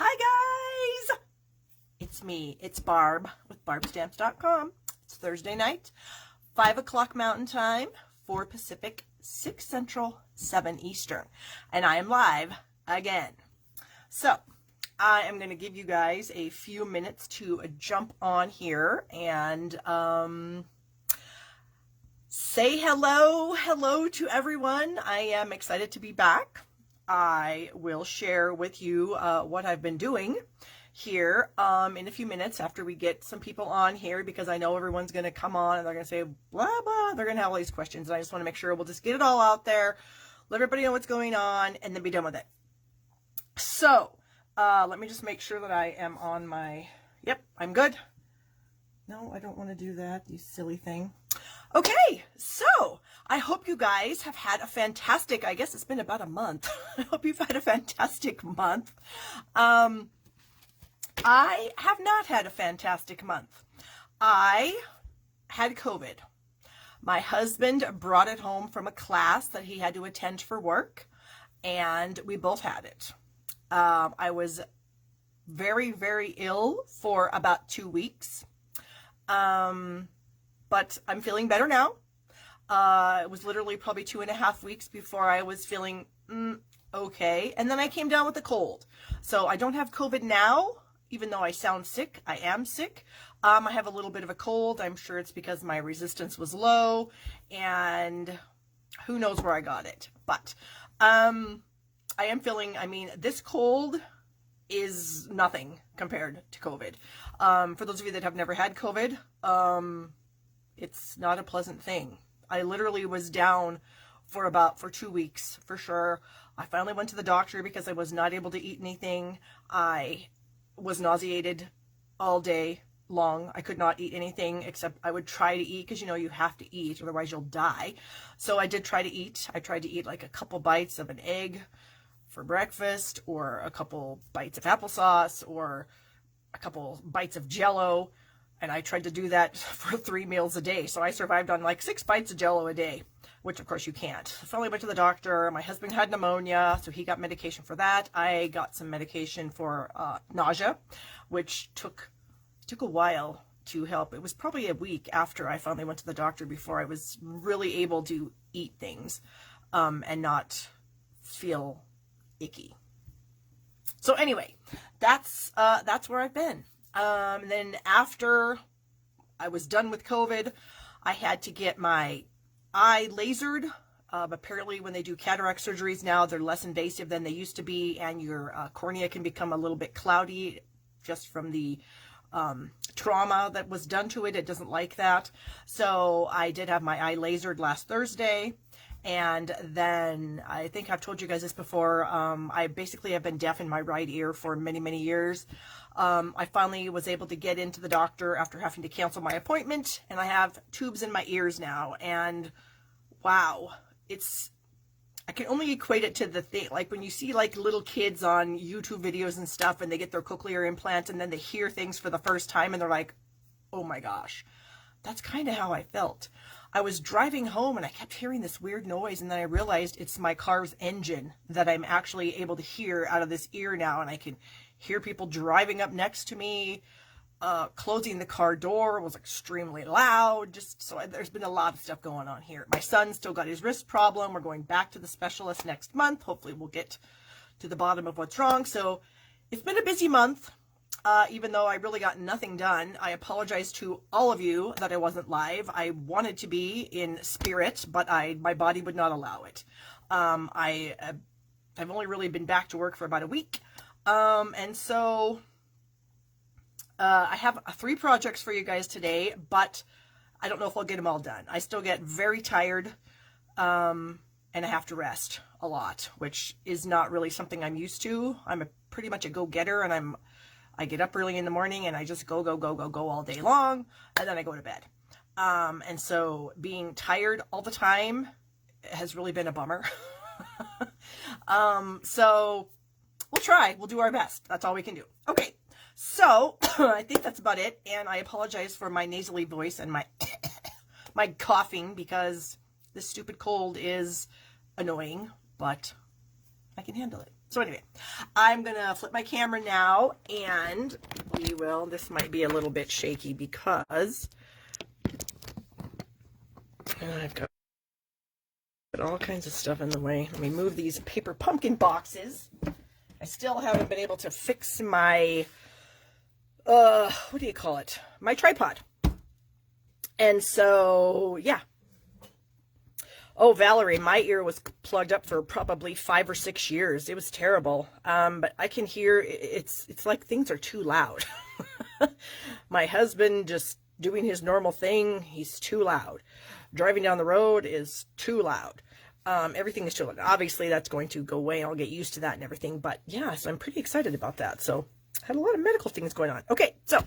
Hi guys! It's me, it's Barb with BarbStamps.com. It's Thursday night, 5 o'clock Mountain Time, 4 Pacific, 6 Central, 7 Eastern. And I am live again. So, I am going to give you guys a few minutes to jump on here and say hello to everyone. I am excited to be back. I will share with you what I've been doing here in a few minutes after we get some people on here, because I know everyone's going to come on and they're going to say blah blah, they're going to have all these questions, and I just want to make sure we'll just get it all out there, let everybody know what's going on, and then be done with it. So let me just make sure that I am on my, yep, I'm good. No, I don't want to do that, you silly thing. Okay, so I hope you guys have had a fantastic, I guess it's been about a month. I hope you've had a fantastic month. I have not had a fantastic month. I had COVID. My husband brought it home from a class that he had to attend for work, and we both had it. I was very, very ill for about 2 weeks. But I'm feeling better now. It was literally probably 2.5 weeks before I was feeling okay. And then I came down with a cold. So I don't have COVID now, even though I sound sick. I am sick. I have a little bit of a cold. I'm sure it's because my resistance was low, and who knows where I got it. But I am feeling, I mean, this cold is nothing compared to COVID. For those of you that have never had COVID, it's not a pleasant thing. I literally was down for 2 weeks for sure. I finally went to the doctor because I was not able to eat anything. I was nauseated all day long. I could not eat anything except I would try to eat, because you know you have to eat, otherwise you'll die. So I did try to eat. I tried to eat like a couple bites of an egg for breakfast, or a couple bites of applesauce, or a couple bites of Jell-O. And I tried to do that for 3 meals a day. So I survived on like 6 bites of Jell-O a day, which of course you can't. Finally went to the doctor. My husband had pneumonia, so he got medication for that. I got some medication for nausea, which took a while to help. It was probably a week after I finally went to the doctor before I was really able to eat things and not feel icky. So anyway, that's where I've been. Then after I was done with COVID, I had to get my eye lasered. Apparently when they do cataract surgeries now, they're less invasive than they used to be, and your cornea can become a little bit cloudy just from the trauma that was done to it. It doesn't like that. So I did have my eye lasered last Thursday. And then, I think I've told you guys this before, I basically have been deaf in my right ear for many, many years. I finally was able to get into the doctor after having to cancel my appointment, and I have tubes in my ears now, and wow, I can only equate it to the thing, like when you see like little kids on YouTube videos and stuff, and they get their cochlear implants, and then they hear things for the first time, and they're like, oh my gosh. That's kind of how I felt. I was driving home and I kept hearing this weird noise, and then I realized it's my car's engine that I'm actually able to hear out of this ear now, and I can hear people driving up next to me. Closing the car door was extremely loud. There's been a lot of stuff going on here. My son still got his wrist problem. We're going back to the specialist next month. Hopefully we'll get to the bottom of what's wrong. So it's been a busy month. Even though I really got nothing done. I apologize to all of you that I wasn't live. I wanted to be in spirit, but my body would not allow it. I've only really been back to work for about a week. And so I have 3 projects for you guys today, but I don't know if I'll get them all done. I still get very tired, and I have to rest a lot, which is not really something I'm used to. I'm pretty much a go-getter, and I get up early in the morning and I just go all day long, and then I go to bed. And so being tired all the time has really been a bummer. So we'll try. We'll do our best. That's all we can do. Okay. So I think that's about it. And I apologize for my nasally voice and my my coughing, because this stupid cold is annoying, but I can handle it. So anyway, I'm going to flip my camera now, and we will, this might be a little bit shaky because I've got all kinds of stuff in the way. Let me move these paper pumpkin boxes. I still haven't been able to fix my, what do you call it? My tripod. And so, yeah. Oh, Valerie, my ear was plugged up for probably 5 or 6 years. It was terrible. But I can hear, it's like things are too loud. My husband just doing his normal thing, he's too loud. Driving down the road is too loud. Everything is too loud. Obviously, that's going to go away, and I'll get used to that and everything. But yeah, so I'm pretty excited about that. So I had a lot of medical things going on. Okay, so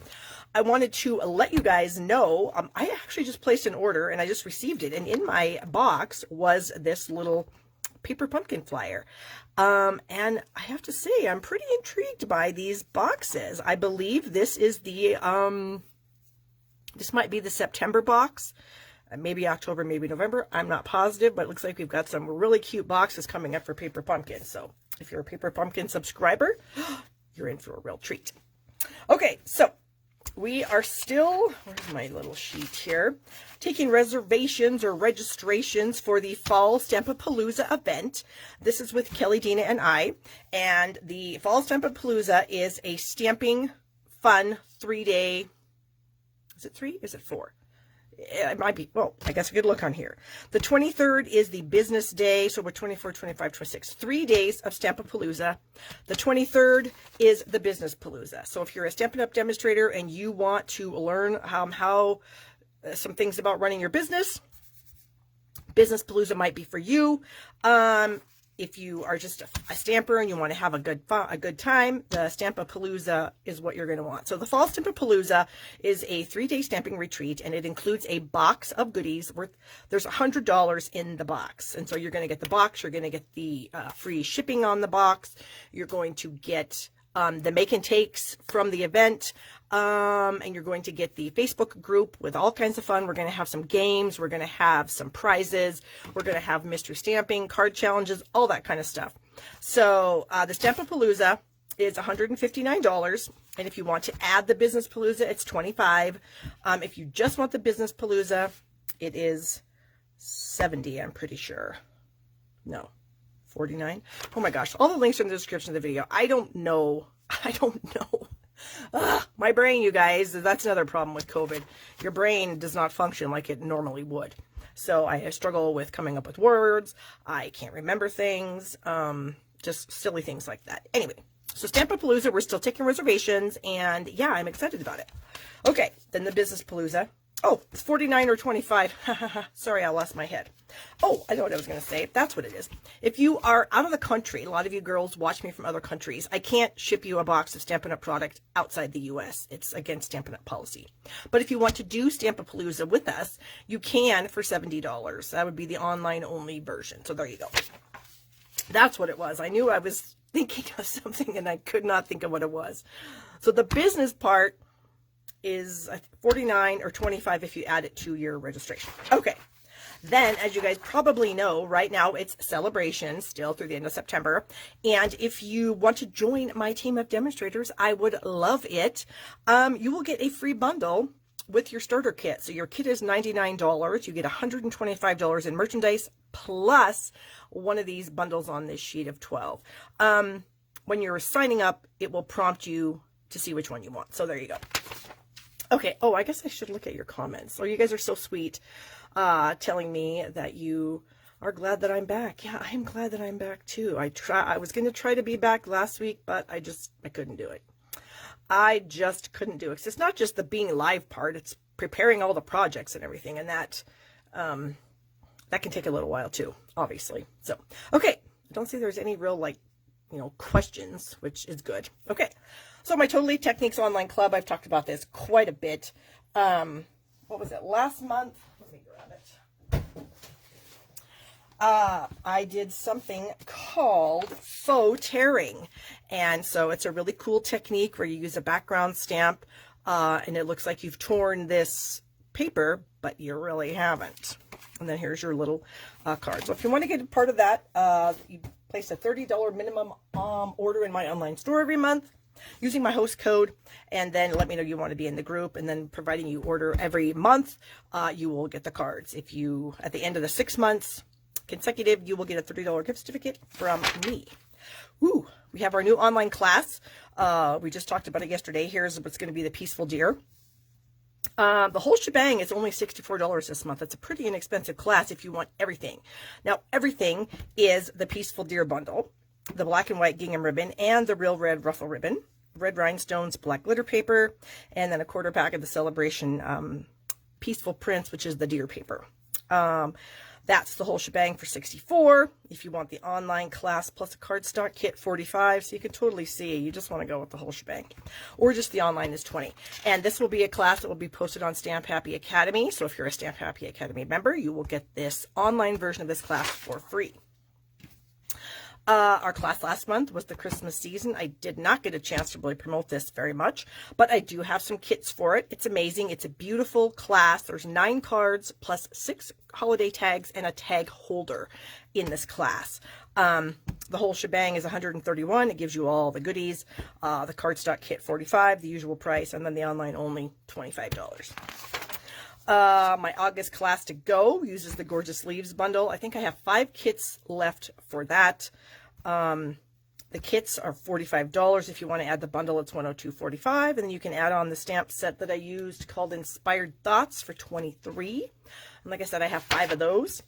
I wanted to let you guys know, I actually just placed an order and I just received it. And in my box was this little paper pumpkin flyer. And I have to say, I'm pretty intrigued by these boxes. I believe this is the, this might be the September box. Maybe October, maybe November. I'm not positive, but it looks like we've got some really cute boxes coming up for Paper Pumpkin. So if you're a Paper Pumpkin subscriber, you're in for a real treat. Okay, so we are still, where's my little sheet here, taking reservations or registrations for the Fall Stamp-a-Palooza event. This is with Kelly, Dina, and I. And the Fall Stamp-a-Palooza is a stamping, fun, 3-day, is it 3? Is it 4? It might be, well, I guess I could look on here. The 23rd is the business day, so we're 24, 25, 26. 3 days of Stamp-a-Palooza. The 23rd is the business palooza. So if you're a Stampin' Up! Demonstrator and you want to learn how some things about running your business, Business Palooza might be for you. If you are just a stamper and you want to have a good time, the Stamp-a-Palooza is what you're going to want. So the Fall Stamp-a-Palooza is a 3-day stamping retreat, and it includes a box of goodies worth, there's $100 in the box. And so you're going to get the box, you're going to get the free shipping on the box, you're going to get the make and takes from the event, and you're going to get the Facebook group with all kinds of fun. We're going to have some games, we're going to have some prizes, we're going to have mystery stamping, card challenges, all that kind of stuff. So the Stamp-a-Palooza is $159, and if you want to add the Business Palooza, it's $25. If you just want the Business Palooza, it is $70, I'm pretty sure. No, $49. Oh my gosh, all the links are in the description of the video. I don't know. My brain, you guys, that's another problem with COVID. Your brain does not function like it normally would. So I struggle with coming up with words. I can't remember things. Just silly things like that. Anyway, so Stamp-a-Palooza, we're still taking reservations, and yeah, I'm excited about it. Okay, then the Business Palooza. Oh, it's $49 or $25. Sorry, I lost my head. Oh, I know what I was going to say. That's what it is. If you are out of the country, a lot of you girls watch me from other countries, I can't ship you a box of Stampin' Up! Product outside the U.S. It's against Stampin' Up! Policy. But if you want to do Stamp-a-Palooza with us, you can for $70. That would be the online-only version. So there you go. That's what it was. I knew I was thinking of something, and I could not think of what it was. So the business part is $49 or $25 if you add it to your registration. Okay. Then, as you guys probably know, right now it's Sale-a-Bration still through the end of September. And if you want to join my team of demonstrators, I would love it. You will get a free bundle with your starter kit. So your kit is $99. You get $125 in merchandise plus one of these bundles on this sheet of 12. When you're signing up, it will prompt you to see which one you want. So there you go. Okay. Oh, I guess I should look at your comments. Oh, you guys are so sweet, telling me that you are glad that I'm back. Yeah, I'm glad that I'm back too. I was going to try to be back last week, but I couldn't do it. I just couldn't do it. It's not just the being live part, it's preparing all the projects and everything. And that can take a little while too, obviously. So, okay. I don't see there's any real, questions, which is good. Okay. So my Totally Techniques online club, I've talked about this quite a bit. What was it? Last month? Let me grab it. I did something called Faux Tearing. And so it's a really cool technique where you use a background stamp, and it looks like you've torn this paper, but you really haven't. And then here's your little card. So if you want to get a part of that, you place a $30 minimum order in my online store every month using my host code, and then let me know you want to be in the group, and then providing you order every month, you will get the cards. If you, at the end of the 6 months consecutive, you will get a $30 gift certificate from me. Ooh, we have our new online class. We just talked about it yesterday. Here's what's going to be the Peaceful Deer. The whole shebang is only $64 this month. It's a pretty inexpensive class if you want everything. Now, everything is the Peaceful Deer bundle, the black and white gingham ribbon, and the real red ruffle ribbon, red rhinestones, black glitter paper, and then a quarter pack of the Celebration Peaceful Prints, which is the deer paper. That's the whole shebang for $64. If you want the online class plus a cardstock kit, $45. So you can totally see you just want to go with the whole shebang, or just the online is $20. And this will be a class that will be posted on Stamp Happy Academy. So if you're a Stamp Happy Academy member, you will get this online version of this class for free. Our class last month was the Christmas season. I did not get a chance to really promote this very much, but I do have some kits for it. It's amazing. It's a beautiful class. There's 9 cards plus 6 holiday tags and a tag holder in this class. The whole shebang is $131. It gives you all the goodies. The cardstock kit $45, the usual price, and then the online only $25. My August class to go uses the Gorgeous Leaves bundle. I think I have 5 kits left for that. The kits are $45. If you want to add the bundle, it's $102.45. And then you can add on the stamp set that I used called Inspired Thoughts for $23. And like I said, I have 5 of those.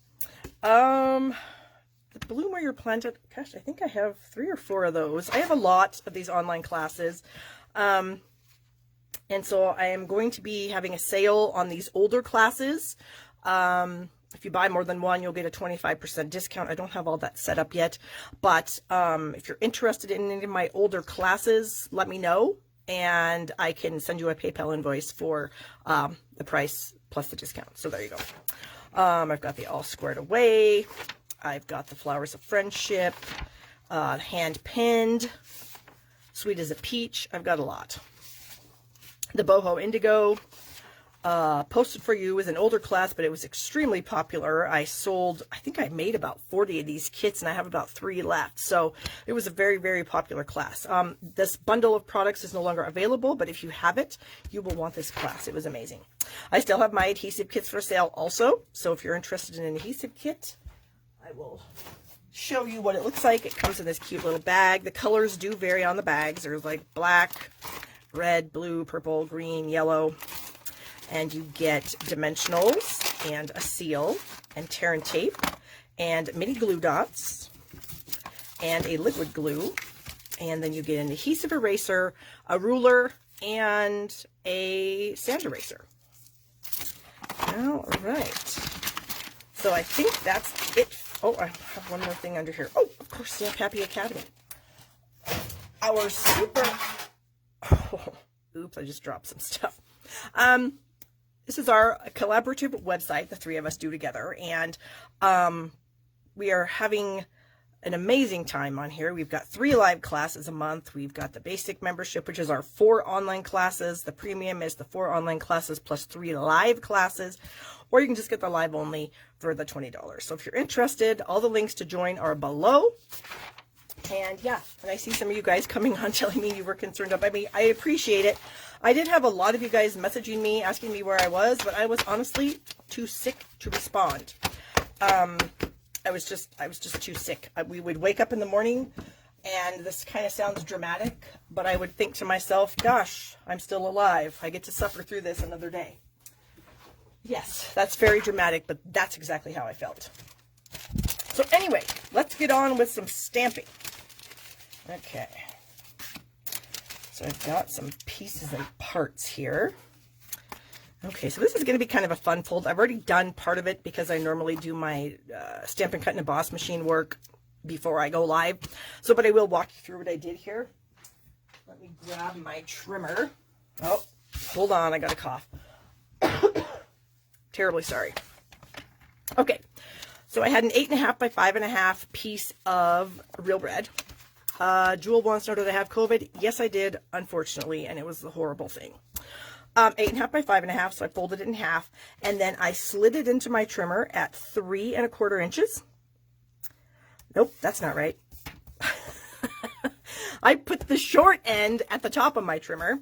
The Bloom Where You're Planted, gosh, I think I have 3 or 4 of those. I have a lot of these online classes. And so I am going to be having a sale on these older classes. If you buy more than one, you'll get a 25% discount. I don't have all that set up yet. But if you're interested in any of my older classes, let me know. And I can send you a PayPal invoice for the price plus the discount. So there you go. I've got the All Squared Away. I've got the Flowers of Friendship. Hand Pinned. Sweet as a Peach. I've got a lot. The Boho Indigo, Posted for You is an older class, but it was extremely popular. I think I made about 40 of these kits, and I have about 3 left. So it was a very, very popular class. This bundle of products is no longer available, but if you have it, you will want this class. It was amazing. I still have my adhesive kits for sale also. So if you're interested in an adhesive kit, I will show you what it looks like. It comes in this cute little bag. The colors do vary on the bags. There's like black, red, blue, purple, green, yellow, and you get dimensionals and a seal and tear and tape and mini glue dots and a liquid glue, and then you get an adhesive eraser, a ruler, and a sand eraser. All right, so I think that's it. Oh, I have one more thing under here. Oh, of course, Stamp Happy Academy. Our super... Oh, oops, I just dropped some stuff. This is our collaborative website, the 3 of us do together, and we are having an amazing time on here. We've got 3 live classes a month. We've got the basic membership, which is our 4 online classes. The premium is the 4 online classes plus 3 live classes, or you can just get the live only for the $20. So if you're interested, all the links to join are below. And yeah, and I see some of you guys coming on telling me you were concerned about me. I appreciate it. I did have a lot of you guys messaging me, asking me where I was, but I was honestly too sick to respond. I was just too sick. We would wake up in the morning, and this kind of sounds dramatic, but I would think to myself, gosh, I'm still alive. I get to suffer through this another day. Yes, that's very dramatic, but that's exactly how I felt. So anyway, let's get on with some stamping. Okay. So I've got some pieces and parts here. Okay, so this is going to be kind of a fun fold. I've already done part of it because I normally do my Stamp and Cut and Emboss machine work before I go live. So, but I will walk you through what I did here. Let me grab my trimmer. Oh, hold on, I got a cough. Terribly sorry. Okay, so I had an 8.5 by 5.5 piece of real red. Jewel wants to know, did I have COVID? Yes, I did, unfortunately, and it was a horrible thing. 8.5 by 5.5, so I folded it in half, and then I slid it into my trimmer at 3 1/4 inches. Nope, that's not right. I put the short end at the top of my trimmer,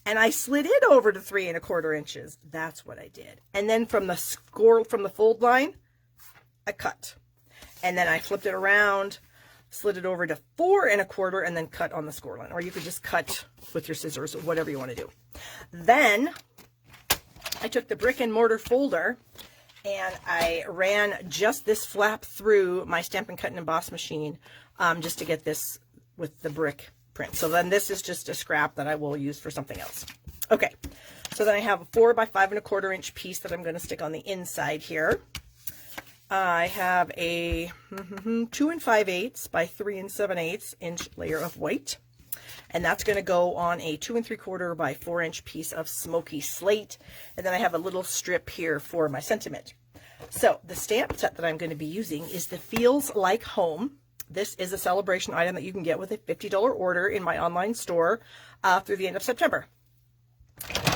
and I slid it over to 3 1/4 inches. That's what I did. And then from the fold line, I cut. And then I flipped it around, slid it over to 4 1/4, and then cut on the score line. Or you could just cut with your scissors, or whatever you want to do. Then I took the brick and mortar folder and I ran just this flap through my Stampin' Cut and Emboss machine, just to get this with the brick print. So then this is just a scrap that I will use for something else. Okay, so then I have a 4 by 5 1/4 inch piece that I'm going to stick on the inside here. I have a 2 5/8 by 3 7/8 inch layer of white, and that's going to go on a 2 3/4 by 4 inch piece of smoky slate. And then I have a little strip here for my sentiment. So the stamp set that I'm going to be using is the Feels Like Home. This is a celebration item that you can get with a $50 order in my online store through the end of September.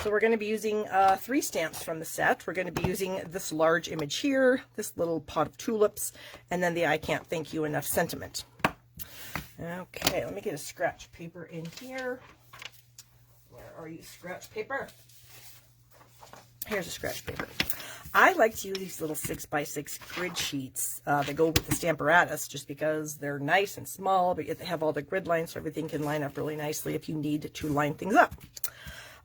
So we're going to be using 3 stamps from the set. We're going to be using this large image here, this little pot of tulips, and then the I Can't Thank You Enough sentiment. Okay, let me get a scratch paper in here. Where are you, scratch paper? Here's a scratch paper. I like to use these little 6x6 grid sheets that go with the Stamparatus, just because they're nice and small, but yet they have all the grid lines, so everything can line up really nicely if you need to line things up.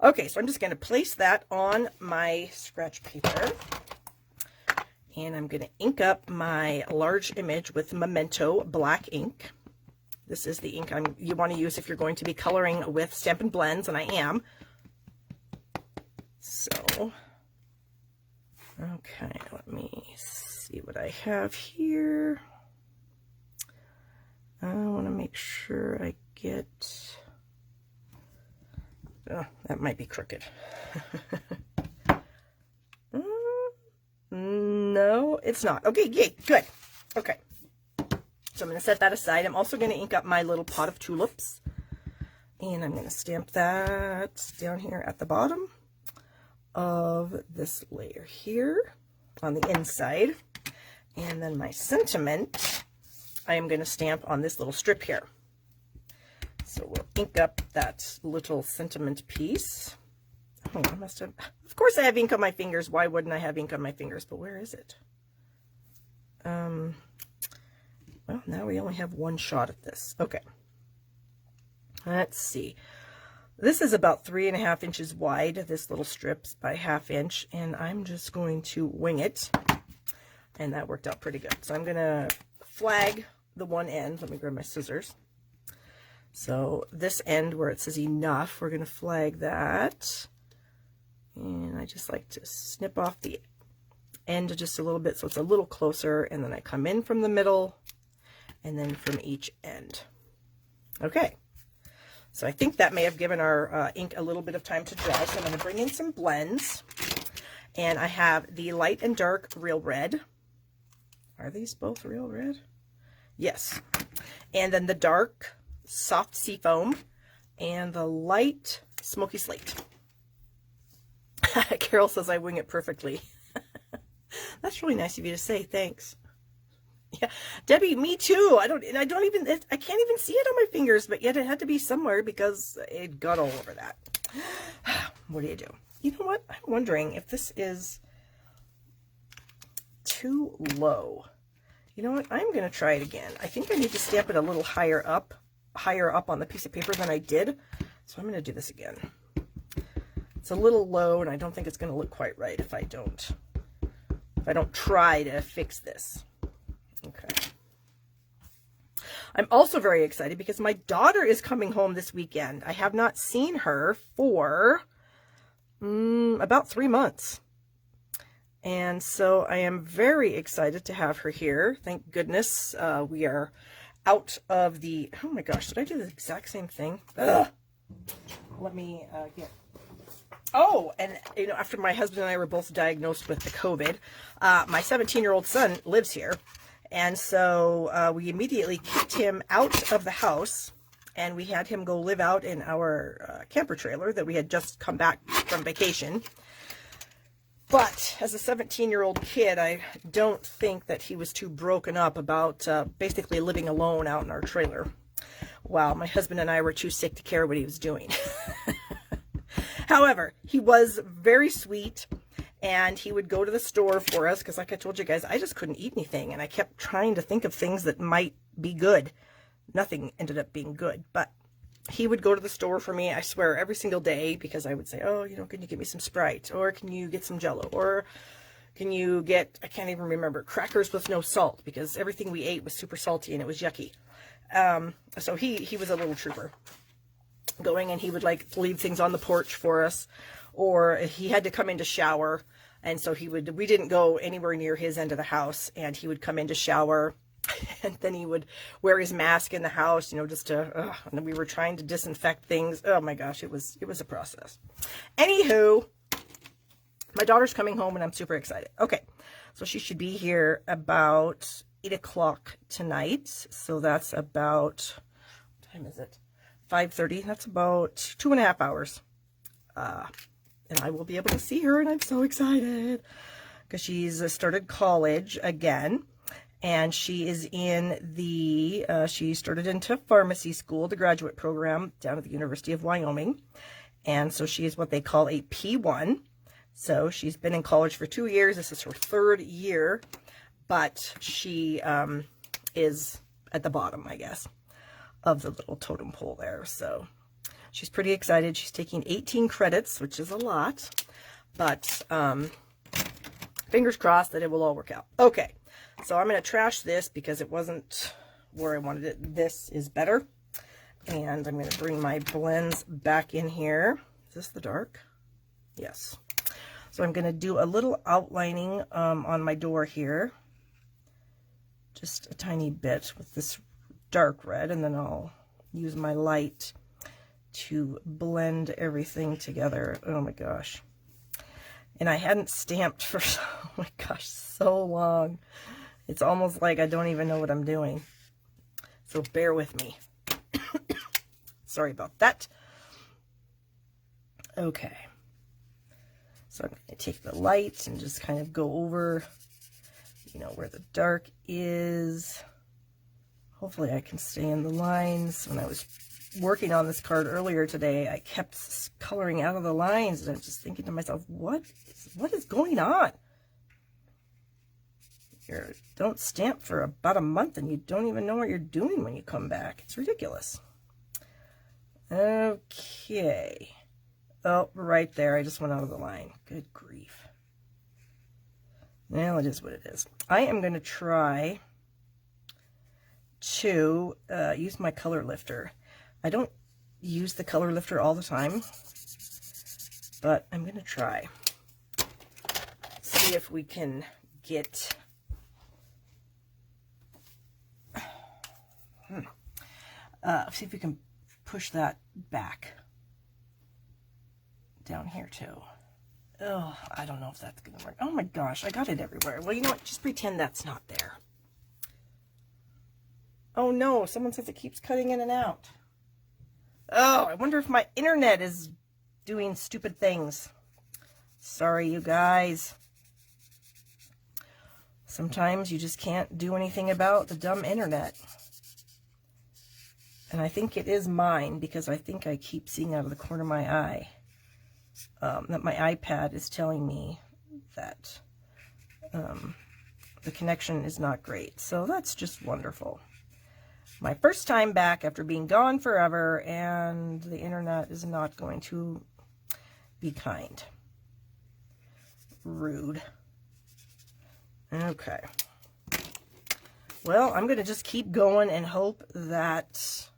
Okay, so I'm just going to place that on my scratch paper, and I'm going to ink up my large image with Memento black ink. This is the ink you want to use if you're going to be coloring with Stampin' Blends, and I am. So, okay, let me see what I have here. I want to make sure I get... Oh, that might be crooked. No, it's not. Okay, yay, good. Okay. So I'm going to set that aside. I'm also going to ink up my little pot of tulips. And I'm going to stamp that down here at the bottom of this layer here on the inside. And then my sentiment, I am going to stamp on this little strip here. So we'll ink up that little sentiment piece. Oh, I must have... Of course I have ink on my fingers. Why wouldn't I have ink on my fingers? But where is it? Well, now we only have one shot at this. Okay. Let's see. This is about 3 1/2 inches wide, this little strip's by 1/2 inch, and I'm just going to wing it. And that worked out pretty good. So I'm going to flag the one end. Let me grab my scissors. So this end where it says enough, we're going to flag that. And I just like to snip off the end just a little bit so it's a little closer. And then I come in from the middle and then from each end. Okay. So I think that may have given our ink a little bit of time to dry. So I'm going to bring in some blends. And I have the light and dark real red. Are these both real red? Yes. And then the dark soft seafoam and the light smoky slate. Carol says I wing it perfectly. That's really nice of you to say. Thanks. Yeah, Debbie, me too. I can't even see it on my fingers, but yet it had to be somewhere because it got all over that. What do you do? You know what? I'm wondering if this is too low. You know what? I'm going to try it again. I think I need to stamp it a little higher up on the piece of paper than I did. So I'm going to do this again. It's a little low, and I don't think it's going to look quite right if I don't try to fix this. Okay. I'm also very excited because my daughter is coming home this weekend. I have not seen her for about 3 months. And so I am very excited to have her here. Thank goodness we are out of the... Oh my gosh, did I do the exact same thing? Ugh. Let me get... Oh, and you know, after my husband and I were both diagnosed with the COVID, my 17-year-old son lives here. And so we immediately kicked him out of the house, and we had him go live out in our camper trailer that we had just come back from vacation. But as a 17-year-old kid, I don't think that he was too broken up about basically living alone out in our trailer. while my husband and I were too sick to care what he was doing. However, he was very sweet, and he would go to the store for us because, like I told you guys, I just couldn't eat anything, and I kept trying to think of things that might be good. Nothing ended up being good, but he would go to the store for me, I swear, every single day, because I would say, oh, you know, can you get me some Sprite, or can you get some Jell-O, or can you get, I can't even remember, crackers with no salt, because everything we ate was super salty and it was yucky. So he was a little trooper going, and he would like leave things on the porch for us, or he had to come in to shower, and so we didn't go anywhere near his end of the house, and he would come in to shower, and then he would wear his mask in the house, you know, just to, and we were trying to disinfect things. Oh my gosh, it was a process. Anywho, my daughter's coming home and I'm super excited. Okay, so she should be here about 8 o'clock tonight. So that's about, what time is it? 5:30. That's about 2.5 hours. And I will be able to see her, and I'm so excited because she's started college again. And she is in the, she started into pharmacy school, the graduate program down at the University of Wyoming. And so she is what they call a P1. So she's been in college for 2 years. This is her 3rd year, but she is at the bottom, I guess, of the little totem pole there. So she's pretty excited. She's taking 18 credits, which is a lot, but fingers crossed that it will all work out. Okay. So I'm going to trash this because it wasn't where I wanted it. This is better. And I'm going to bring my blends back in here. Is this the dark? Yes. So I'm going to do a little outlining on my door here. Just a tiny bit with this dark red. And then I'll use my light to blend everything together. Oh my gosh. And I hadn't stamped for, oh my gosh, so long. It's almost like I don't even know what I'm doing. So bear with me. Sorry about that. Okay. So I'm going to take the light and just kind of go over, you know, where the dark is. Hopefully I can stay in the lines. When I was working on this card earlier today, I kept coloring out of the lines, and I was just thinking to myself, what is going on? You don't stamp for about a month and you don't even know what you're doing when you come back. It's ridiculous. Okay. Oh, right there. I just went out of the line. Good grief. Well, it is what it is. I am going to try to use my color lifter. I don't use the color lifter all the time, but I'm going to try. See if we can get... see if we can push that back down here too. Oh, I don't know if that's gonna work. Oh my gosh, I got it everywhere. Well, you know what? Just pretend that's not there. Oh no, someone says it keeps cutting in and out. Oh, I wonder if my internet is doing stupid things. Sorry, you guys. Sometimes you just can't do anything about the dumb internet. And I think it is mine, because I think I keep seeing out of the corner of my eye that my iPad is telling me that the connection is not great. So that's just wonderful. My first time back after being gone forever, and the internet is not going to be kind. Rude. Okay. Well, I'm going to just keep going and hope that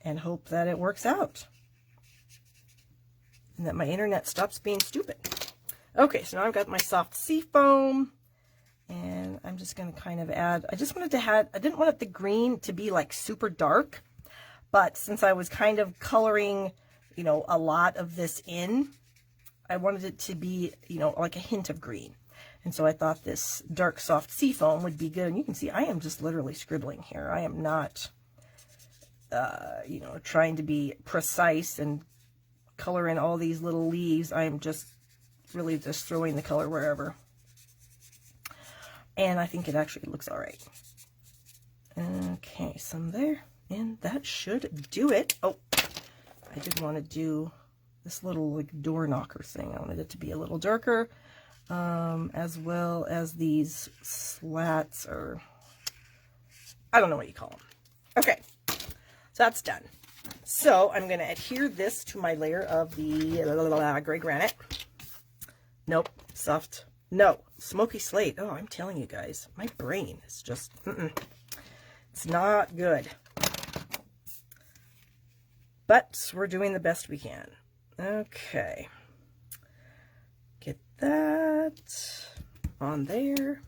it works out. And that my internet stops being stupid. Okay, so now I've got my soft sea foam. And I'm just going to kind of add, I didn't want the green to be like super dark. But since I was kind of coloring, you know, a lot of this in, I wanted it to be, you know, like a hint of green. And so I thought this dark soft sea foam would be good. And you can see I am just literally scribbling here. I am not, you know, trying to be precise and color in all these little leaves. I am just really just throwing the color wherever. And I think it actually looks all right. Okay, some there And that should do it. Oh, I did want to do this little like door knocker thing. I wanted it to be a little darker, as well as these slats, or I don't know what you call them. Okay, so that's done. So I'm going to adhere this to my layer of the gray granite. Nope, soft. No, smoky slate. Oh, I'm telling you guys, my brain is just, it's not good. But we're doing the best we can. Okay. Get that on there.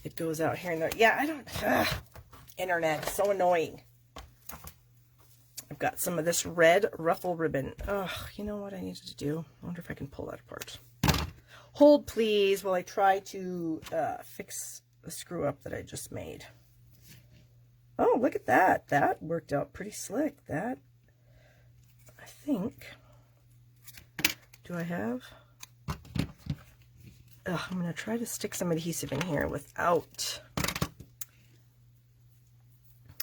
It goes out here and there. Yeah, I don't, internet, so annoying. I've got some of this red ruffle ribbon. Oh, you know what I needed to do? I wonder if I can pull that apart. Hold, please, while I try to fix the screw up that I just made. Oh, look at that. That worked out pretty slick. That, I think, do I have? I'm going to try to stick some adhesive in here without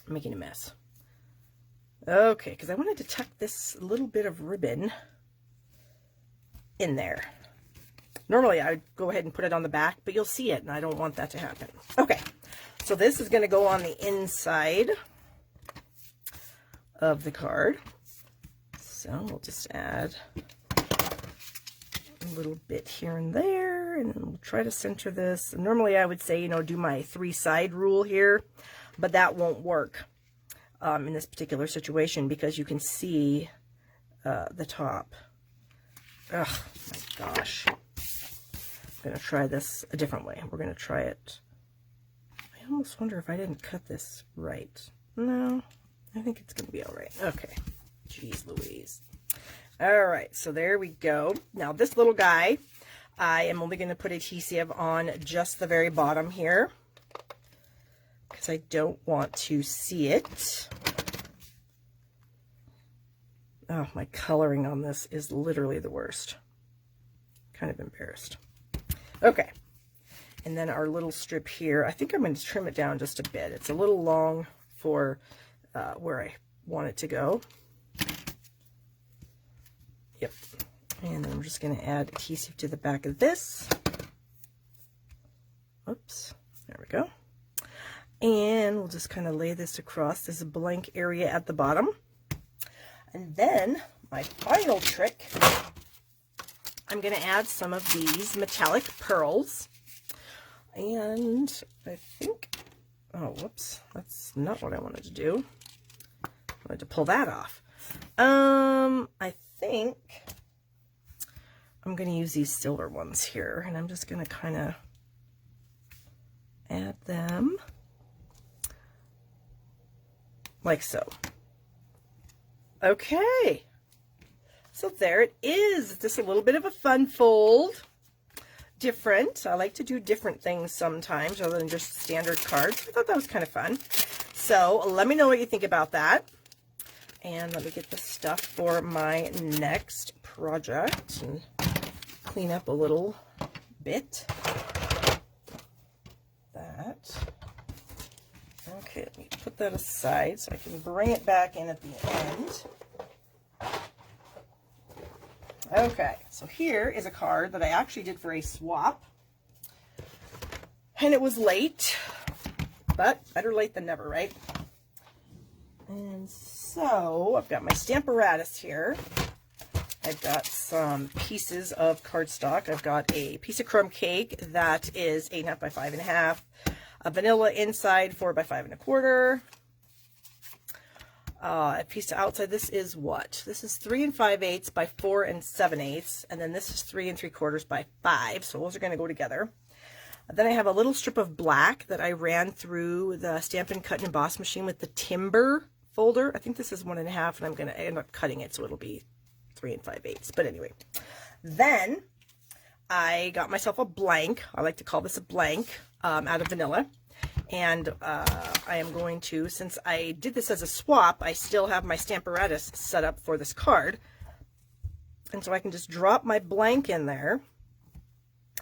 making a mess. Okay, because I wanted to tuck this little bit of ribbon in there. Normally I would go ahead and put it on the back, but you'll see it, and I don't want that to happen. Okay, so this is going to go on the inside of the card. So we'll just add a little bit here and there, and then we'll try to center this. Normally I would say, you know, do my 3-side rule here, but that won't work in this particular situation because you can see the top. Oh my gosh. I'm going to try this a different way. We're going to try it. I almost wonder if I didn't cut this right. No, I think it's going to be all right. Okay. Jeez Louise. All right, so there we go. Now this little guy, I am only going to put adhesive on just the very bottom here because I don't want to see it. Oh, my coloring on this is literally the worst. Kind of embarrassed. Okay, and then our little strip here, I think I'm going to trim it down just a bit. It's a little long for where I want it to go. Yep, and then I'm just going to add adhesive to the back of this. Oops, there we go. And we'll just kind of lay this across. There's a blank area at the bottom. And then my final trick, I'm going to add some of these metallic pearls. And I think, oh, whoops, that's not what I wanted to do. I wanted to pull that off. I think I'm going to use these silver ones here, and I'm just going to kind of add them like so. Okay, so there it is. Just a little bit of a fun fold. Different. I like to do different things sometimes other than just standard cards. I thought that was kind of fun. So let me know what you think about that. And let me get the stuff for my next project and clean up a little bit. That. Okay, let me put that aside so I can bring it back in at the end. Okay, so here is a card that I actually did for a swap. And it was late, but better late than never, right? And so I've got my Stamparatus here. I've got some pieces of cardstock. I've got a piece of crumb cake that is 8.5 by 5.5. A vanilla inside 4 by 5 1/4. A piece outside. This is what? This is 3 5/8 by 4 7/8, and then this is 3 3/4 by 5. So those are going to go together. Then I have a little strip of black that I ran through the Stampin' Cut and Emboss machine with the timber folder. I think this is 1.5, and I'm going to end up cutting it so it'll be 3 5/8. But anyway, then I got myself a blank. I like to call this a blank out of vanilla. And I am going to, since I did this as a swap, I still have my Stamparatus set up for this card. And so I can just drop my blank in there,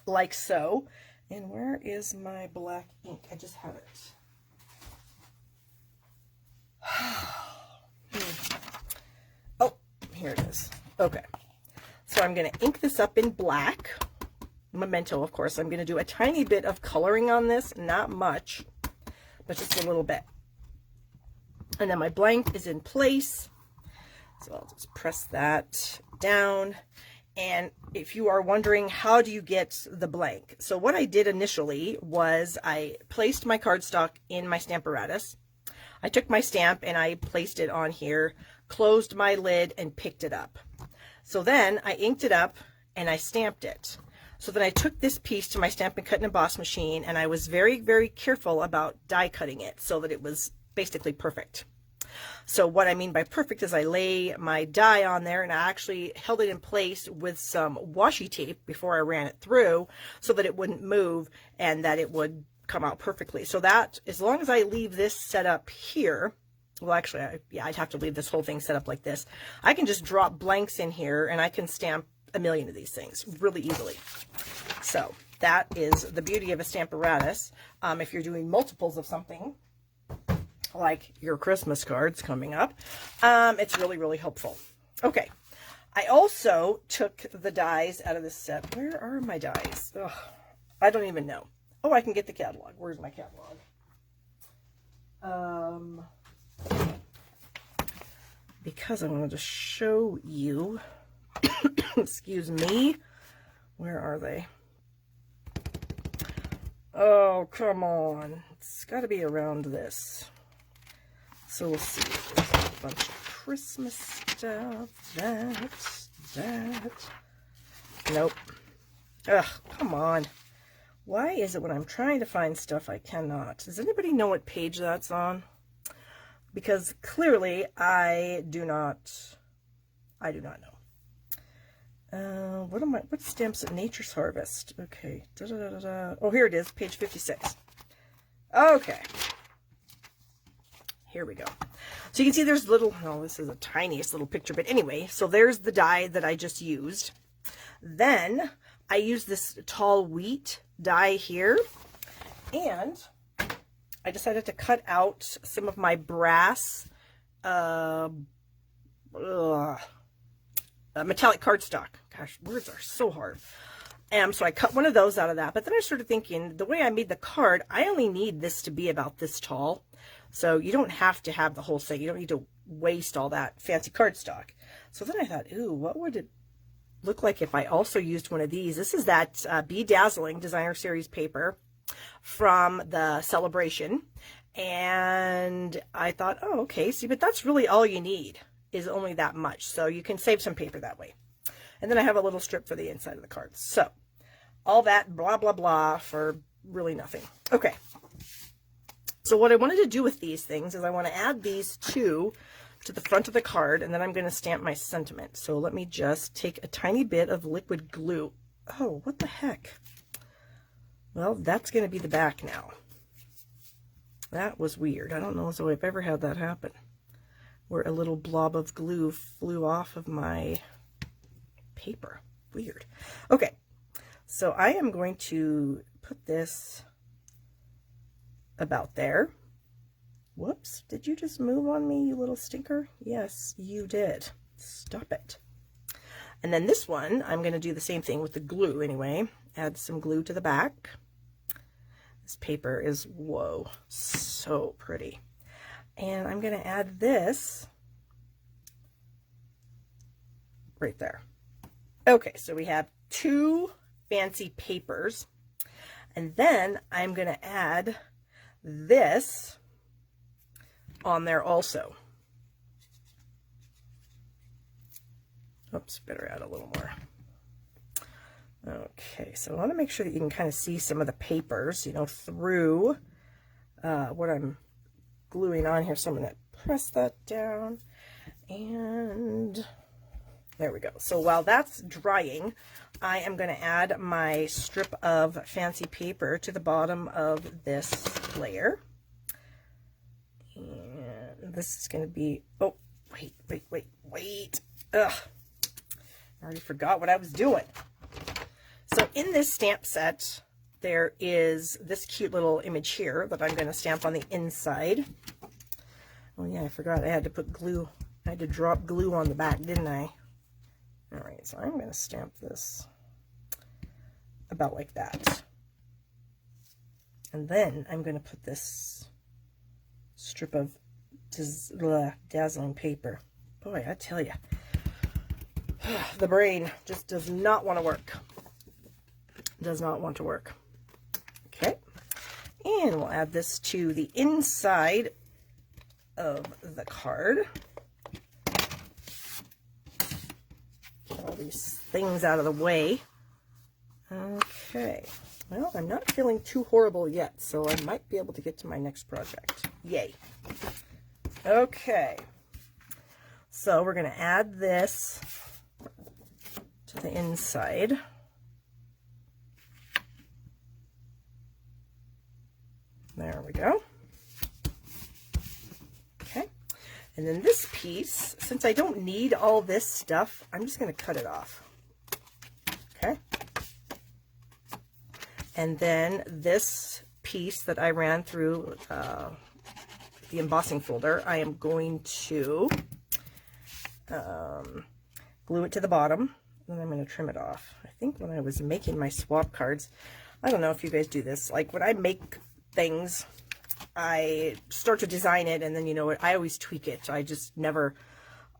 like so. And where is my black ink? I just have it. Oh, here it is. Okay. So I'm going to ink this up in black. Memento, of course. I'm going to do a tiny bit of coloring on this. Not much, but just a little bit. And then my blank is in place. So I'll just press that down. And if you are wondering, how do you get the blank? So what I did initially was I placed my cardstock in my Stamparatus. I took my stamp and I placed it on here, closed my lid, and picked it up. So then I inked it up and I stamped it. So then I took this piece to my Stampin' Cut and Emboss machine, and I was very, very careful about die cutting it so that it was basically perfect. So what I mean by perfect is I lay my die on there, and I actually held it in place with some washi tape before I ran it through so that it wouldn't move and that it would come out perfectly. So that, as long as I leave this set up here, well, actually, I'd have to leave this whole thing set up like this. I can just drop blanks in here and I can stamp a million of these things really easily. So that is the beauty of a Stamparatus. If you're doing multiples of something, like your Christmas cards coming up, it's really, really helpful. Okay. I also took the dies out of this set. Where are my dies? Ugh, I don't even know. Oh, I can get the catalog. Where's my catalog? Because I wanted to show you, excuse me, where are they? Oh, come on. It's got to be around this. So we'll see. There's a bunch of Christmas stuff. That. Nope. Ugh, come on. Why is it when I'm trying to find stuff I cannot? Does anybody know what page that's on? Because clearly I do not know. What stamps at Nature's Harvest? Okay. Oh, here it is, page 56. Okay. Here we go. So you can see there's little, oh, this is the tiniest little picture, but anyway, so there's the die that I just used. Then I used this tall wheat die here, and I decided to cut out some of my brass metallic cardstock. Gosh, words are so hard. So I cut one of those out of that, but then I started thinking, the way I made the card, I only need this to be about this tall. So you don't have to have the whole set. You don't need to waste all that fancy cardstock. So then I thought, ooh, what would it look like if I also used one of these? This is that Bedazzling Designer Series paper from the Sale-a-bration. And I thought, oh, okay, see, but that's really all you need, is only that much. So you can save some paper that way. And then I have a little strip for the inside of the cards. So all that blah, blah, blah for really nothing. Okay. So what I wanted to do with these things is I want to add these two to the front of the card, and then I'm going to stamp my sentiment. So let me just take a tiny bit of liquid glue. Oh, what the heck? Well, that's going to be the back now. That was weird. I don't know if I've ever had that happen, where a little blob of glue flew off of my paper. Weird. Okay, so I am going to put this about there. Whoops, did you just move on me, you little stinker? Yes, you did. Stop it. And then this one, I'm going to do the same thing with the glue anyway. Add some glue to the back. This paper is, whoa, so pretty. And I'm going to add this right there. Okay, so we have two fancy papers. And then I'm going to add this on there also. Oops, better add a little more. Okay, so I want to make sure that you can kind of see some of the papers, you know, through what I'm gluing on here. So I'm going to press that down, and there we go. So while that's drying, I am going to add my strip of fancy paper to the bottom of this layer. And this is going to be, oh, wait. Ugh, I already forgot what I was doing. So in this stamp set, there is this cute little image here that I'm going to stamp on the inside. Oh yeah, I forgot I had to put glue. I had to drop glue on the back, didn't I? All right, so I'm going to stamp this about like that. And then I'm going to put this strip of dazzling paper. Boy, I tell you, the brain just does not want to work. Does not want to work. Okay, and we'll add this to the inside of the card. Get all these things out of the way. Okay, well, I'm not feeling too horrible yet, so I might be able to get to my next project. Yay. Okay, so we're going to add this to the inside. There we go. Okay, and then this piece, since I don't need all this stuff, I'm just going to cut it off. Okay. And then this piece that I ran through the embossing folder, I am going to glue it to the bottom, and I'm going to trim it off. I think when I was making my swap cards, I don't know if you guys do this, like when I make things, I start to design it, and then, you know, I always tweak it. I just never,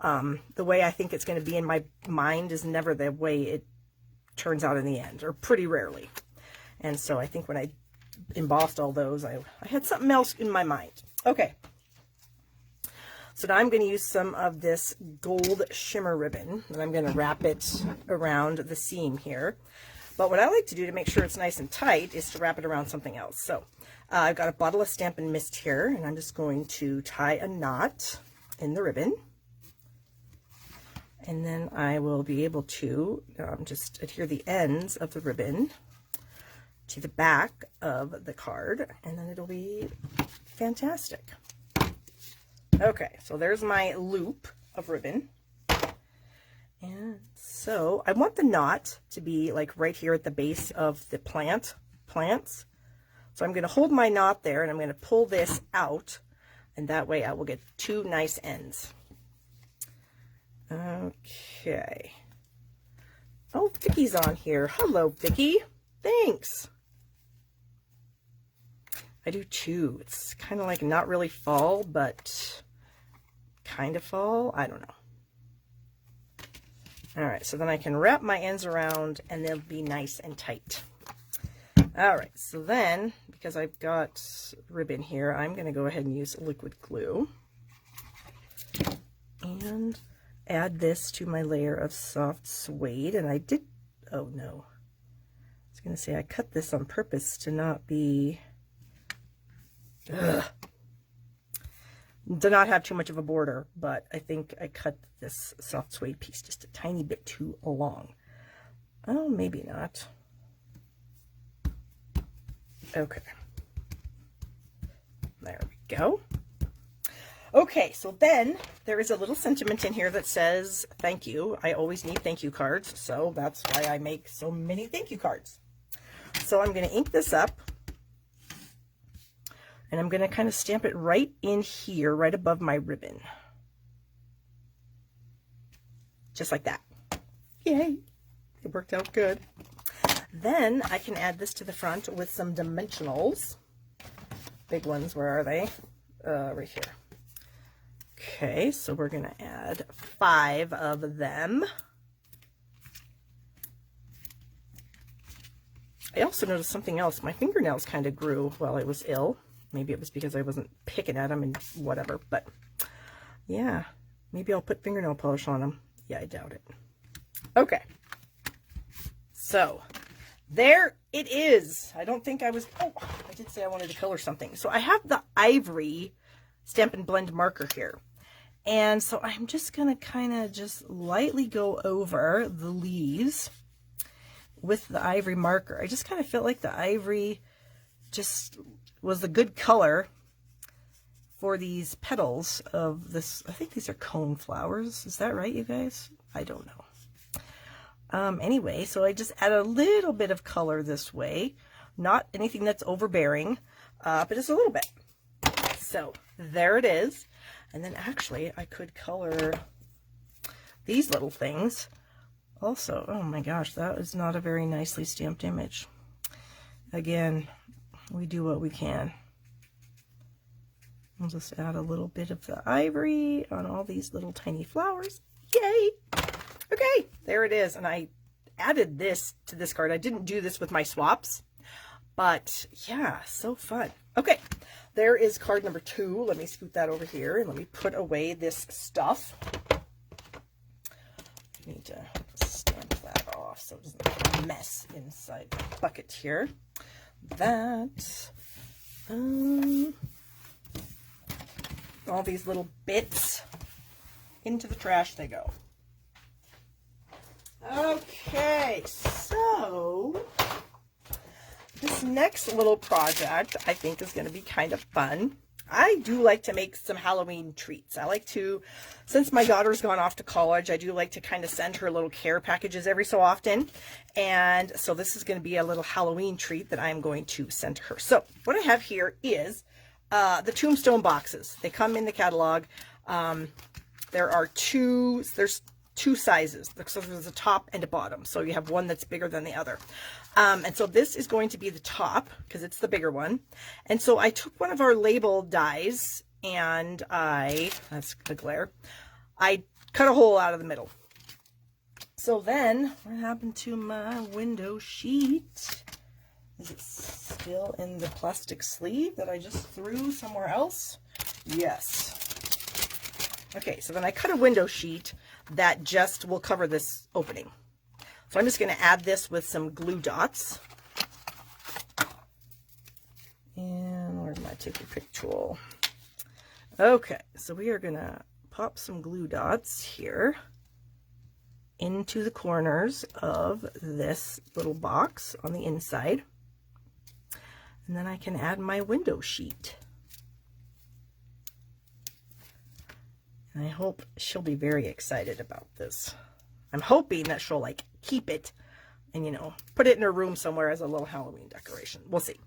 the way I think it's going to be in my mind is never the way it turns out in the end, or pretty rarely. And so I think when I embossed all those, I had something else in my mind. Okay. So now I'm going to use some of this gold shimmer ribbon, and I'm going to wrap it around the seam here. But what I like to do to make sure it's nice and tight is to wrap it around something else. So I've got a bottle of Stampin' Mist here, and I'm just going to tie a knot in the ribbon. And then I will be able to just adhere the ends of the ribbon to the back of the card, and then it'll be fantastic. Okay, so there's my loop of ribbon. And so I want the knot to be like right here at the base of the plants. So I'm going to hold my knot there, and I'm going to pull this out, and that way I will get two nice ends. Okay. Oh, Vicky's on here. Hello, Vicky. Thanks. I do too. It's kind of like not really fall, but kind of fall. I don't know. All right, so then I can wrap my ends around, and they'll be nice and tight. All right, so then, because I've got ribbon here, I'm going to go ahead and use liquid glue and add this to my layer of soft suede. And I did, oh no, I was going to say I cut this on purpose to not be, to not have too much of a border, but I think I cut this soft suede piece just a tiny bit too long. Oh, maybe not. Okay. There we go. Okay, so then there is a little sentiment in here that says thank you. I always need thank you cards, so that's why I make so many thank you cards. So I'm going to ink this up, and I'm going to kind of stamp it right in here, right above my ribbon. Just like that. Yay! It worked out good. Then I can add this to the front with some dimensionals. Big ones, where are they? Right here. Okay, so we're going to add 5 of them. I also noticed something else. My fingernails kind of grew while I was ill. Maybe it was because I wasn't picking at them and whatever, but yeah, maybe I'll put fingernail polish on them. Yeah, I doubt it. Okay, so there it is. I don't think I was, oh, I did say I wanted to color something. So I have the ivory Stampin' Blend marker here. And so I'm just going to kind of just lightly go over the leaves with the ivory marker. I just kind of felt like the ivory just was a good color for these petals of this. I think these are cone flowers. Is that right, you guys? I don't know. Anyway, so I just add a little bit of color this way. Not anything that's overbearing, but just a little bit. So there it is. And then actually I could color these little things also. Oh my gosh, that is not a very nicely stamped image. Again, we do what we can. I'll just add a little bit of the ivory on all these little tiny flowers. Yay! Okay, there it is. And I added this to this card. I didn't do this with my swaps, but yeah, so fun. Okay, there is card number 2. Let me scoot that over here and let me put away this stuff. I need to stamp that off so it doesn't get a mess inside the bucket here. That, all these little bits, into the trash they go. Okay, so this next little project I think is going to be kind of fun. I do like to make some Halloween treats. I like to, since my daughter's gone off to college, I do like to kind of send her little care packages every so often. And so this is going to be a little Halloween treat that I'm going to send to her. So what I have here is the Tombstone boxes. They come in the catalog. There's two sizes. So there's a top and a bottom. So you have one that's bigger than the other. And so this is going to be the top because it's the bigger one. And so I took one of our label dies and that's the glare, I cut a hole out of the middle. So then what happened to my window sheet? Is it still in the plastic sleeve that I just threw somewhere else? Yes. Okay, so then I cut a window sheet that just will cover this opening. So I'm just going to add this with some glue dots. And where's my take your pick tool? Okay, so we are going to pop some glue dots here into the corners of this little box on the inside. And then I can add my window sheet. And I hope she'll be very excited about this. I'm hoping that she'll like keep it and, you know, put it in her room somewhere as a little Halloween decoration. We'll see.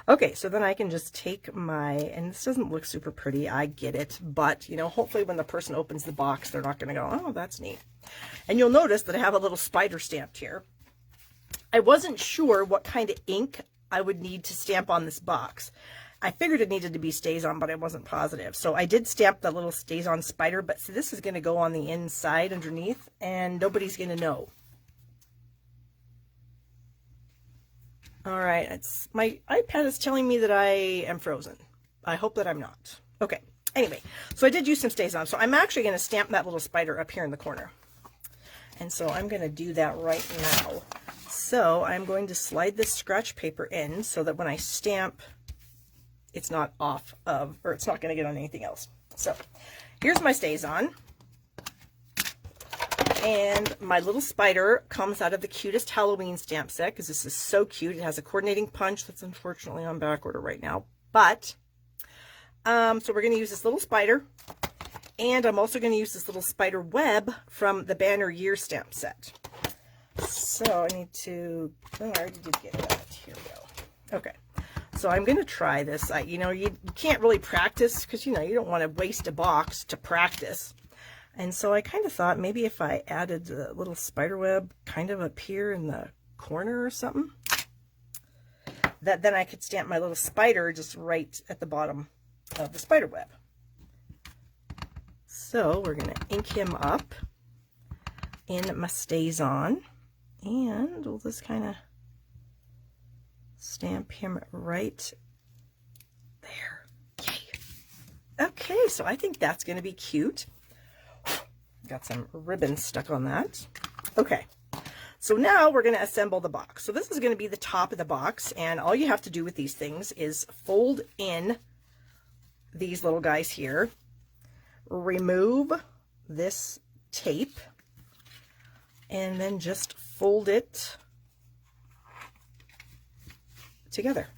Okay, so then I can just take my, and this doesn't look super pretty, I get it, but, you know, hopefully when the person opens the box, they're not going to go, oh, that's neat. And you'll notice that I have a little spider stamped here. I wasn't sure what kind of ink I would need to stamp on this box. I figured it needed to be StazOn, but I wasn't positive. So I did stamp the little StazOn spider, but see, this is going to go on the inside underneath, and nobody's going to know. All right, it's my iPad is telling me that I am frozen. I hope that I'm not. Okay, anyway, so I did use some StazOn. So I'm actually going to stamp that little spider up here in the corner. And so I'm going to do that right now. So I'm going to slide this scratch paper in so that when I stamp, it's not off of, or it's not going to get on anything else. So here's my StazOn. And my little spider comes out of the cutest Halloween stamp set because this is so cute. It has a coordinating punch that's unfortunately on back order right now. But, so we're going to use this little spider. And I'm also going to use this little spider web from the Banner Year stamp set. So I need to, oh, I already did get it out. Here we go. Okay. So I'm going to try this. You know, you can't really practice because, you know, you don't want to waste a box to practice. And so I kind of thought maybe if I added the little spider web kind of up here in the corner or something, that then I could stamp my little spider just right at the bottom of the spider web. So we're going to ink him up in my StazOn, and we'll just kind of stamp him right there. Yay. Okay, so I think that's going to be cute. Got some ribbon stuck on that. Okay, so now we're going to assemble the box. So this is going to be the top of the box, and all you have to do with these things is fold in these little guys here, remove this tape, and then just fold it together.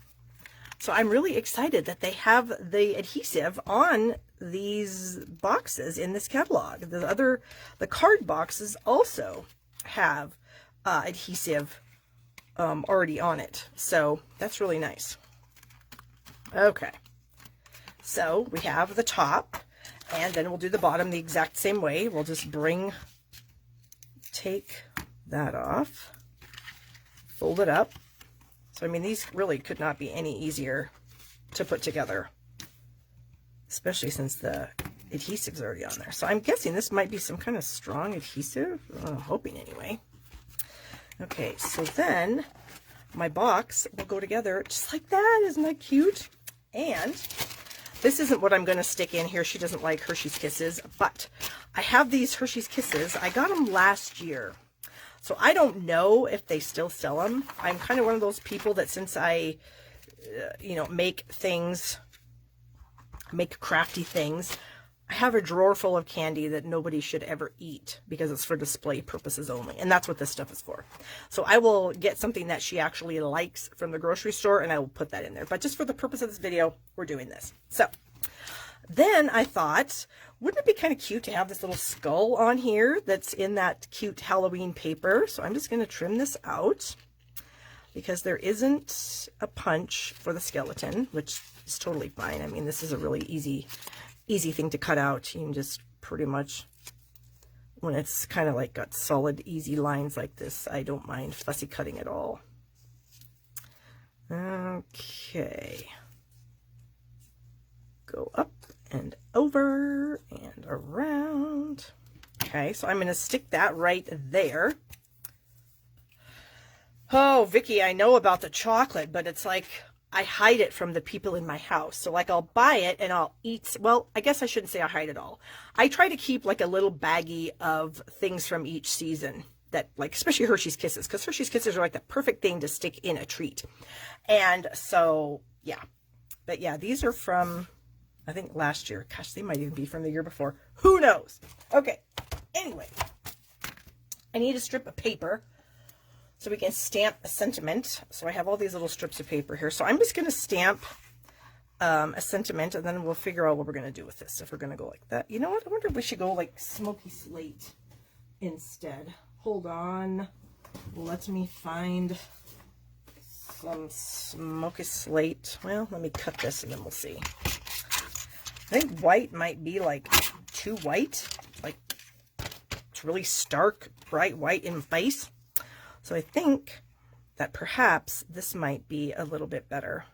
So I'm really excited that they have the adhesive on these boxes in this catalog. The card boxes also have adhesive already on it. So that's really nice. Okay. So we have the top, And then we'll do the bottom the exact same way. We'll just take that off, fold it up. So, I mean, these really could not be any easier to put together, especially since the adhesive's already on there. So I'm guessing this might be some kind of strong adhesive. I'm hoping anyway. Okay, so then my box will go together just like that. Isn't that cute? And this isn't what I'm going to stick in here. She doesn't like Hershey's Kisses, but I have these Hershey's Kisses. I got them last year. So I don't know if they still sell them. I'm kind of one of those people that since I, you know, make crafty things, I have a drawer full of candy that nobody should ever eat because it's for display purposes only. And that's what this stuff is for. So I will get something that she actually likes from the grocery store and I will put that in there. But just for the purpose of this video, we're doing this. So then I thought, wouldn't it be kind of cute to have this little skull on here that's in that cute Halloween paper? So I'm just going to trim this out because there isn't a punch for the skeleton, which is totally fine. I mean, this is a really easy thing to cut out. You can just pretty much, when it's kind of like got solid, easy lines like this, I don't mind fussy cutting at all. Okay. Go up and over and around. Okay, so I'm going to stick that right there. Oh, Vicky, I know about the chocolate, but it's like I hide it from the people in my house. So like I'll buy it and I'll eat. Well, I guess I shouldn't say I hide it all. I try to keep like a little baggie of things from each season that, like, especially Hershey's Kisses, because Hershey's Kisses are like the perfect thing to stick in a treat. And so, yeah. But yeah, these are from, I think, last year. Gosh, they might even be from the year before. Who knows? Okay. Anyway, I need a strip of paper so we can stamp a sentiment. So I have all these little strips of paper here. So I'm just going to stamp a sentiment, and then we'll figure out what we're going to do with this. If we're going to go like that. You know what? I wonder if we should go like smoky slate instead. Hold on. Let me find some smoky slate. Well, let me cut this and then we'll see. I think white might be like too white. Like it's really stark, bright white in face. So I think that perhaps this might be a little bit better.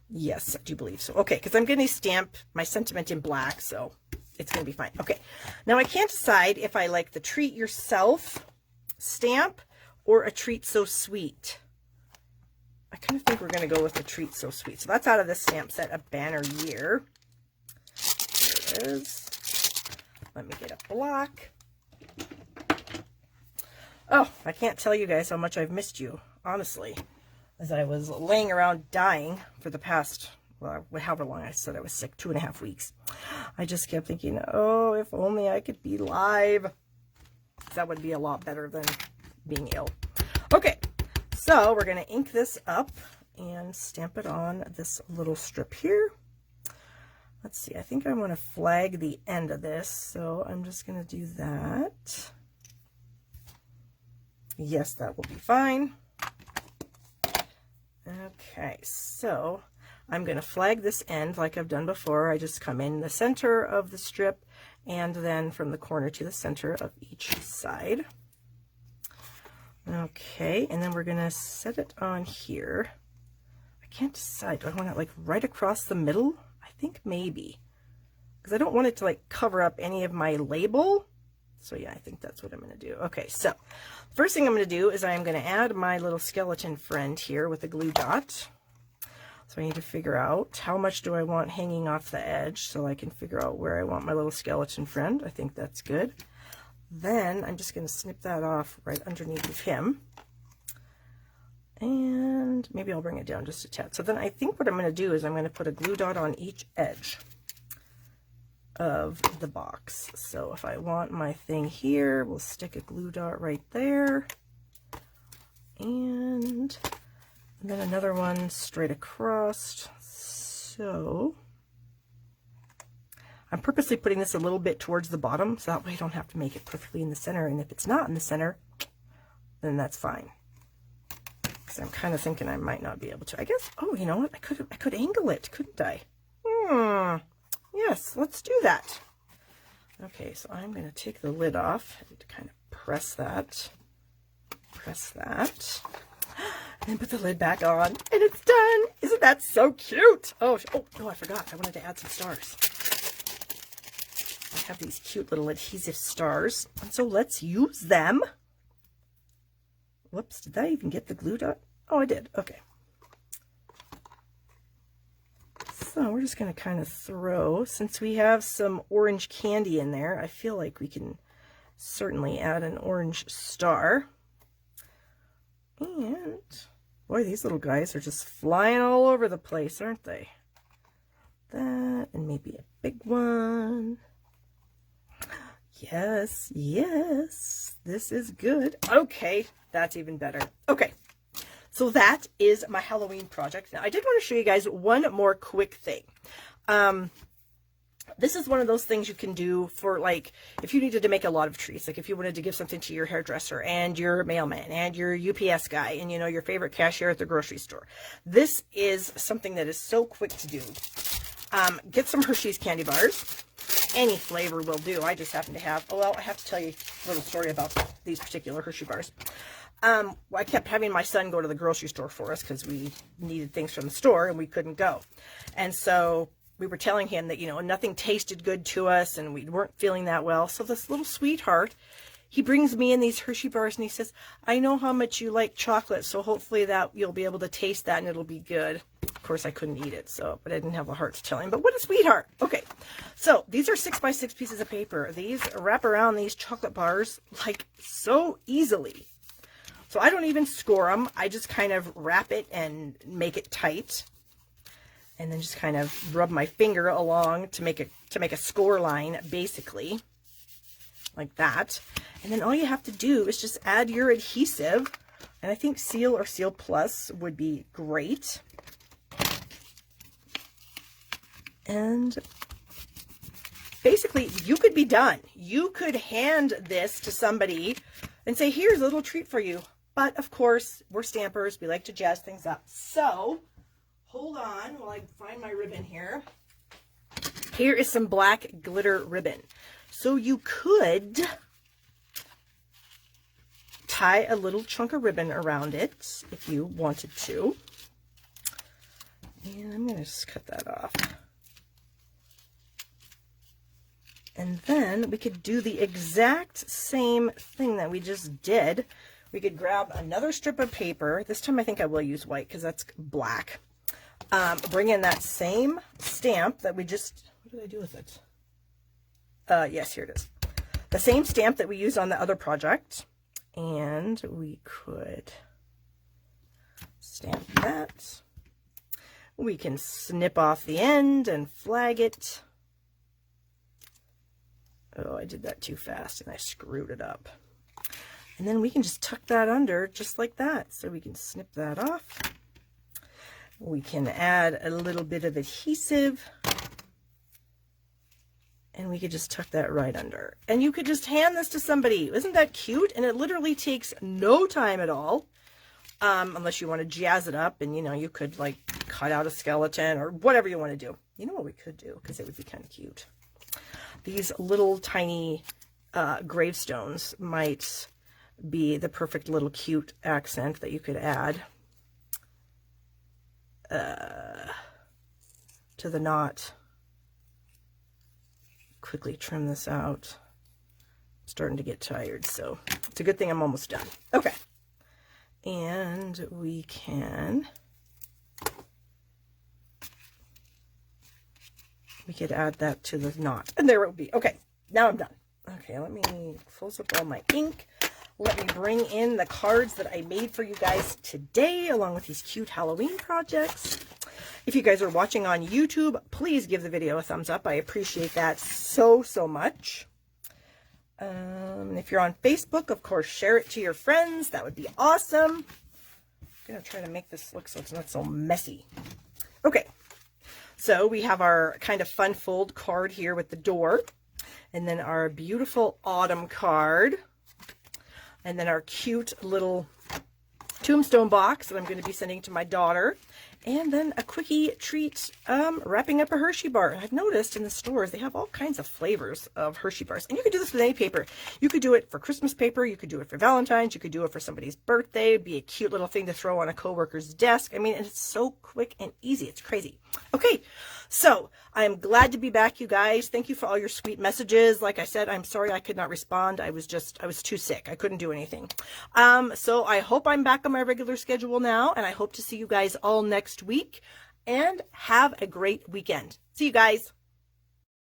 Yes, I do believe so. Okay, because I'm going to stamp my sentiment in black, so it's going to be fine. Okay, now I can't decide if I like the Treat Yourself stamp or a Treat So Sweet. I kind of think we're going to go with the Treat So Sweet. So that's out of this stamp set, A Banner Year. There it is. Let me get a block. Oh, I can't tell you guys how much I've missed you, honestly, as I was laying around dying for the past, well, however long I said I was sick, 2.5 weeks. I just kept thinking, oh, if only I could be live. That would be a lot better than being ill. Okay, so we're going to ink this up and stamp it on this little strip here. Let's see, I think I want to flag the end of this, so I'm just going to do that. Yes, that will be fine. Okay, so I'm going to flag this end like I've done before. I just come in the center of the strip and then from the corner to the center of each side. Okay, and then we're going to set it on here. I can't decide. Do I want it like right across the middle? I think maybe. Because I don't want it to like cover up any of my label. So yeah, I think that's what I'm going to do. Okay, so first thing I'm going to do is I'm going to add my little skeleton friend here with a glue dot. So I need to figure out how much do I want hanging off the edge so I can figure out where I want my little skeleton friend. I think that's good. Then I'm just going to snip that off right underneath of him. And maybe I'll bring it down just a tad. So then I think what I'm going to do is I'm going to put a glue dot on each edge of the box. So if I want my thing here, we'll stick a glue dot right there. And then another one straight across. So I'm purposely putting this a little bit towards the bottom, so that way I don't have to make it perfectly in the center. And if it's not in the center, then that's fine. Because I'm kind of thinking I might not be able to. I guess, oh, you know what? I could angle it, couldn't I? Yes, let's do that. Okay, so I'm going to take the lid off and kind of press that, and put the lid back on, and it's done. Isn't that so cute? Oh, no, I forgot. I wanted to add some stars. I have these cute little adhesive stars, and so let's use them. Whoops, did that even get the glue dot? Oh, I did. Okay. So we're just going to kind of throw, since we have some orange candy in there, I feel like we can certainly add an orange star. And boy, these little guys are just flying all over the place, aren't they? That, and maybe a big one. Yes, yes, this is good. Okay, that's even better. Okay, so that is my Halloween project. Now, I did want to show you guys one more quick thing. This is one of those things you can do for, like, if you needed to make a lot of trees, like if you wanted to give something to your hairdresser and your mailman and your UPS guy and, you know, your favorite cashier at the grocery store. This is something that is so quick to do. Get some Hershey's candy bars. Any flavor will do. I just happen to have, oh, well, I have to tell you a little story about these particular Hershey bars. I kept having my son go to the grocery store for us because we needed things from the store and we couldn't go. And so we were telling him that, you know, nothing tasted good to us and we weren't feeling that well. So this little sweetheart, he brings me in these Hershey bars and he says, I know how much you like chocolate, so hopefully that you'll be able to taste that and it'll be good. Of course, I couldn't eat it, but I didn't have the heart to tell him. But what a sweetheart. Okay, so these are 6x6 pieces of paper. These wrap around these chocolate bars like so easily. So I don't even score them. I just kind of wrap it and make it tight. And then just kind of rub my finger along to make a score line, basically, like that. And then all you have to do is just add your adhesive, and I think Seal or Seal Plus would be great. And basically, you could be done. You could hand this to somebody and say, here's a little treat for you. But of course, we're stampers. We like to jazz things up. So hold on while I find my ribbon here. Here is some black glitter ribbon. So you could tie a little chunk of ribbon around it if you wanted to. And I'm going to just cut that off. And then we could do the exact same thing that we just did. We could grab another strip of paper. This time I think I will use white because that's black. Bring in that same stamp that we just, what did I do with it? Yes, here it is. The same stamp that we used on the other project. And we could stamp that. We can snip off the end and flag it. Oh, I did that too fast and I screwed it up. And then we can just tuck that under just like that. So we can snip that off. We can add a little bit of adhesive. And we could just tuck that right under. And you could just hand this to somebody. Isn't that cute? And it literally takes no time at all. Unless you want to jazz it up and, you know, you could like cut out a skeleton or whatever you want to do. You know what we could do? Because it would be kind of cute. These little tiny gravestones might be the perfect little cute accent that you could add to the knot. Quickly trim this out. I'm starting to get tired, so it's a good thing I'm almost done. Okay. And we could add that to the knot. And there it would be. Okay, now I'm done. Okay, let me close up all my ink. Let me bring in the cards that I made for you guys today, along with these cute Halloween projects. If you guys are watching on YouTube, please give the video a thumbs up. I appreciate that so, so much. And if you're on Facebook, of course, share it to your friends. That would be awesome. I'm going to try to make this look so it's not so messy. Okay, so we have our kind of fun fold card here with the door. And then our beautiful autumn card. And then our cute little Tombstone box that I'm going to be sending to my daughter. And then a quickie treat, wrapping up a Hershey bar. I've noticed in the stores, they have all kinds of flavors of Hershey bars. And you could do this with any paper. You could do it for Christmas paper. You could do it for Valentine's. You could do it for somebody's birthday. It'd be a cute little thing to throw on a coworker's desk. I mean, it's so quick and easy. It's crazy. Okay, so I'm glad to be back, you guys. Thank you for all your sweet messages. Like I said, I'm sorry I could not respond. I was too sick. I couldn't do anything. So I hope I'm back on my regular schedule now, and I hope to see you guys all next week, and have a great weekend. See you guys.